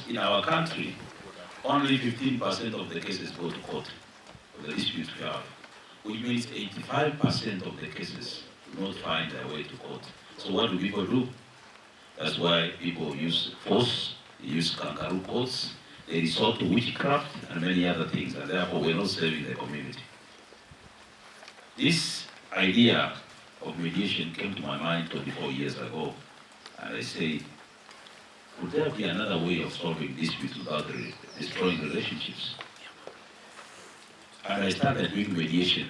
Because in our country, only 15% of the cases go to court, of the disputes we have, which means 85% of the cases do not find their way to court. So what do people do? That's why people use force, they use kangaroo courts, they resort to witchcraft and many other things, and therefore we're not serving the community. This idea of mediation came to my mind 24 years ago, and I said, would there be another way of solving disputes without destroying relationships? And I started doing mediation.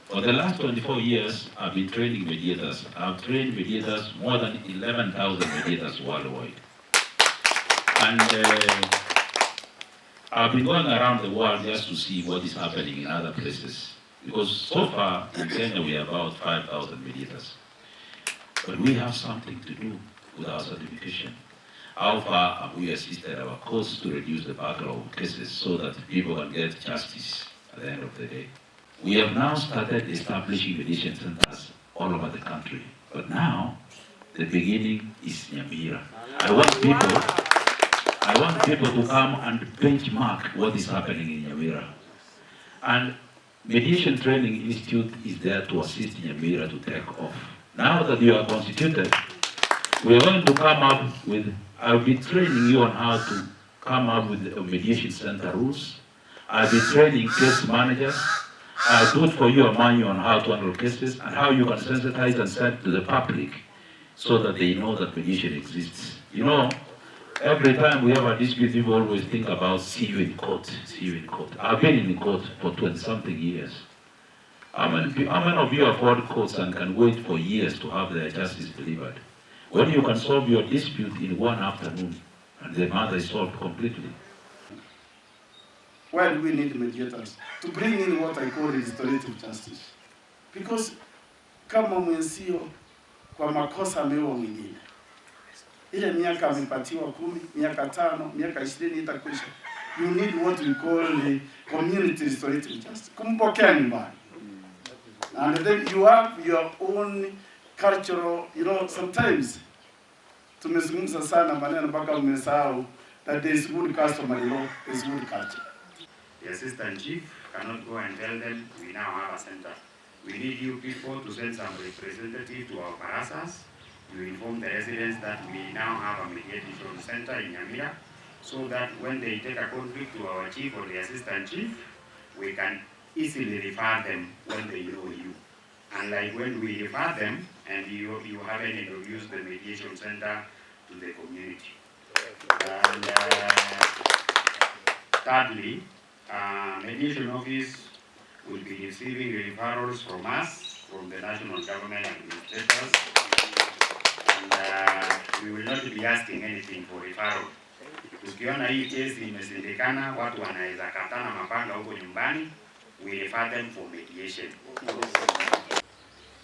For the last 24 years, I've been training mediators. I've trained mediators, more than 11,000 mediators worldwide. And I've been going around the world just to see what is happening in other places. Because so far, in Kenya, we have about 5,000 mediators. But we have something to do with our certification. How far have we assisted our courts to reduce the backlog of cases so that people can get justice at the end of the day? We have now started establishing mediation centers all over the country. But now, the beginning is Nyamira. I want people to come and benchmark what is happening in Nyamira. And Mediation Training Institute is there to assist Nyamira to take off. Now that you are constituted, we are going to come up with, I'll be training you on how to come up with mediation center rules. I'll be training case managers. I'll do it for you a manual on how to handle cases and how you can sensitize and send to the public so that they know that mediation exists. You know, every time we have a dispute, people always think about see you in court, see you in court. I've been in court for 20-something years. How many of you have gone to courts and can wait for years to have their justice delivered? When you can solve your dispute in one afternoon and the matter is solved completely. Why do we need mediators? To bring in what I call restorative justice. Because kama mwenzio kwa makosa ameua mwingine, ile miaka amepatiwa 10, miaka 5, miaka 20 itakwisha. You need what we call the community restorative justice. Kumpokea nyumbani. And then you have your own cultural, you know, sometimes tumezungumza sana maneno mpaka umesahau that there is good customary law, there is good culture. The assistant chief cannot go and tell them, we now have a center. We need you people to send some representative to our barasas. You inform the residents that we now have a mediation center in Nyamira, so that when they take a conflict to our chief or the assistant chief, we can easily refer them when they know you. And like when we refer them, and you haven't introduced the mediation center to the community. And thirdly, mediation office will be receiving referrals from us, from the national government administrators, and we will not be asking anything for referral. Tukiona hii kesi imesindikana, watu wanaweza katana mapanga huko nyumbani, we refer them for mediation.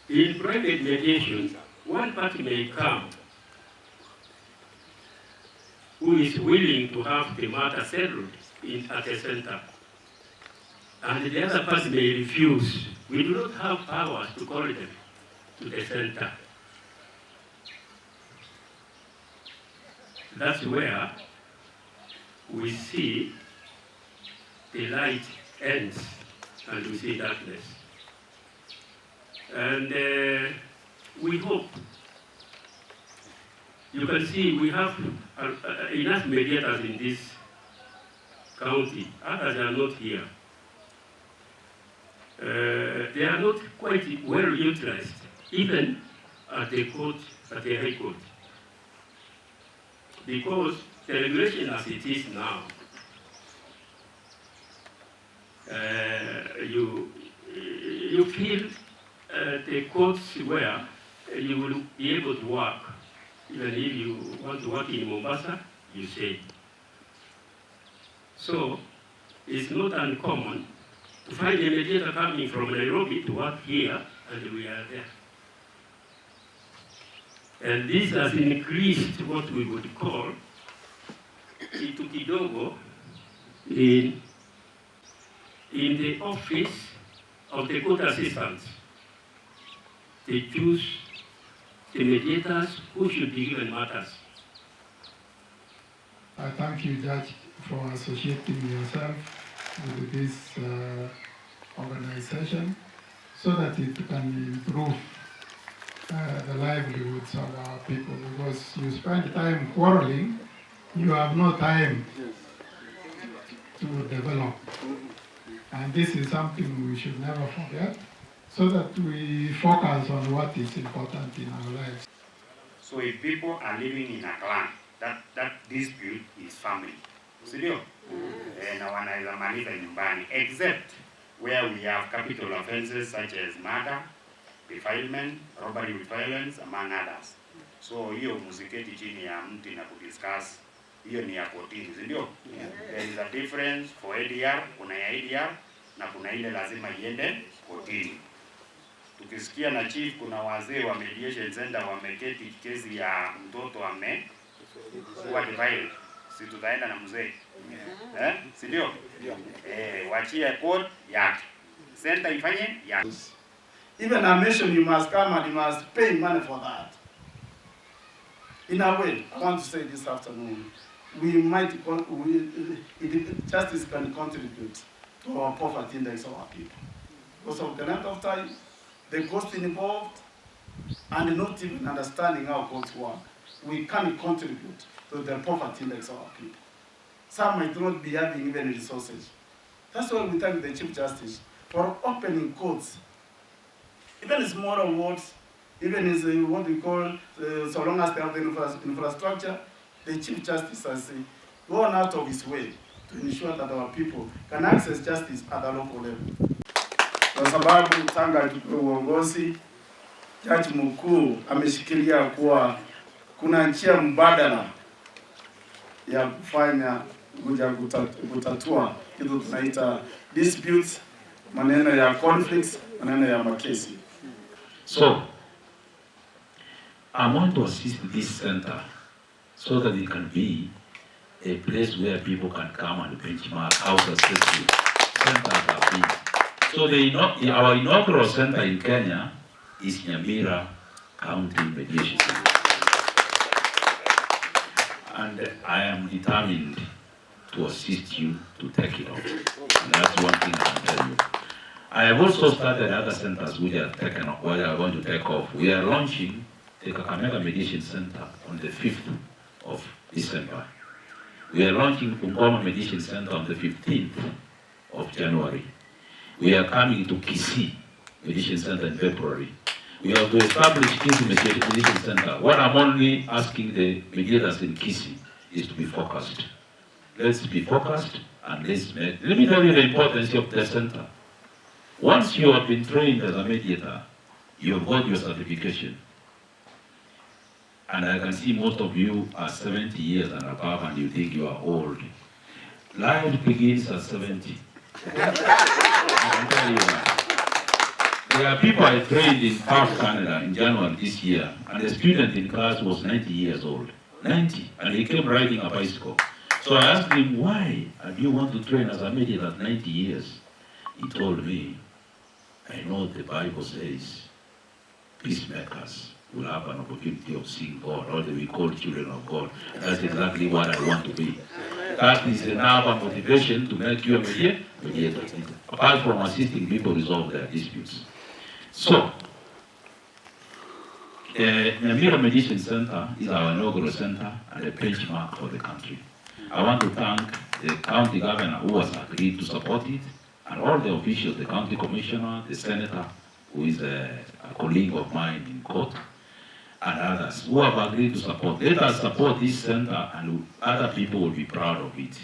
In private mediation, one party may come who is willing to have the matter settled at a center, and the other party may refuse. We do not have powers to call them to the center. That's where we see the light ends and we see darkness. And we hope, you can see we have enough mediators in this county. Others are not here. They are not quite well utilized, even at the court, at the High Court. Because the regulation as it is now, you feel the courts where you will be able to work. Even if you want to work in Mombasa, you say. So it's not uncommon to find a mediator coming from Nairobi to work here, and we are there. And this has increased what we would call kitu kidogo in the office of the court assistants. They choose the mediators who should be given matters. I thank you, Judge, for associating yourself with this organization so that it can improve the livelihoods of our people, because you spend time quarreling, you have no time to develop. And this is something we should never forget, so that we focus on what is important in our lives. So if people are living in a clan, that dispute is family. Sindio? Na wanaweza maliza nyumbani, except where we have capital offenses such as murder, defilement, robbery with violence, among others. So hiyo muziketi chini ya mti na kudiscuss, hiyo ni ya kotini, sindio? There is a difference for ADR, kuna ya ADR na kuna ile lazima iende kotini. Tukisikia na chief kuna wazee wa mediation center wameketi kesi ya mtoto kuwa divided, si tutaenda na mzee? Si ndio? Wachie court yake, center ifanye yake. Even a mission, you must come and you must pay money for that. In a way, I want to say this afternoon, justice can contribute to our poverty index of our people. Because of the length of time, the cost involved, and not even understanding how courts work, we can contribute to the poverty index of our people. Some might not be having even resources. That's why we thank the Chief Justice for opening courts. Even small awards, even is what we call, so long as they have the infrastructure, the Chief Justice has gone out of his way to ensure that our people can access justice at the local level. Kwa sababu tanga tukiwa uongozi, Jaji mkuu ameshikilia kuwa kuna njia mbadala ya kufanya kutatua kitu tunaita disputes, maneno ya conflicts, maneno ya makesi. So, I want to assist this center so that it can be a place where people can come and benchmark how successful centers have been. So our inaugural center in Kenya is Nyamira County Mediation Center. And I am determined to assist you to take it off. And that's one thing I can tell you. I have also started other centers which are taken off, where are going to take off. We are launching the Kakamega Mediation Center on the 5th of December. We are launching Bungoma Mediation Center on the 15th of January. We are coming to Kisii Mediation Center in February. We have to establish Kisii Mediation Center. What I'm only asking the mediators in Kisii is to be focused. Let's be focused and let's make. Let me tell you the importance of the center. Once you have been trained as a mediator, you have got your certification. And I can see most of you are 70 years and above and you think you are old. Life begins at 70. I can tell you that. There are people I trained in Perth, Canada in January this year, and the student in class was 90 years old. 90, and he came riding a bicycle. So I asked him, why do you want to train as a mediator at 90 years? He told me, I know the Bible says peacemakers will have an opportunity of seeing God, or we call children of God. That's exactly what I want to be. That is enough motivation to make you a mediator, apart from assisting people resolve their disputes. So, Nyamira Mediation Center is our inaugural center and a benchmark for the country. I want to thank the county governor who has agreed to support it, and all the officials, the county commissioner, the senator, who is a colleague of mine in court, and others who have agreed to support. Let us support this center and other people will be proud of it.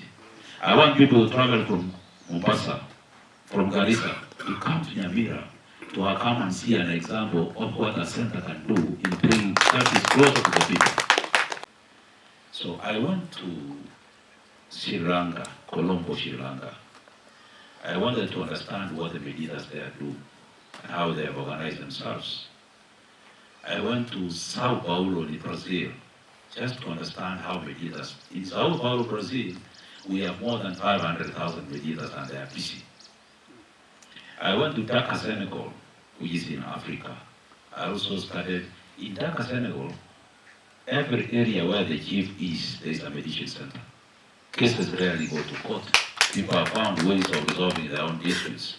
I want people to travel from Mombasa, from Garissa, to come to Nyamira, to come and see an example of what a center can do in bringing justice closer to the people. So I went to Sri Lanka, Colombo, Sri Lanka. I wanted to understand what the mediators there do and how they have organized themselves. I went to Sao Paulo in Brazil just to understand how mediators. In Sao Paulo, Brazil, we have more than 500,000 mediators and they are busy. I went to Dakar, Senegal, which is in Africa. I also studied in Dakar, Senegal. Every area where the chief is, there is a mediation center. cases rarely go to court. People have found ways of resolving their own disputes.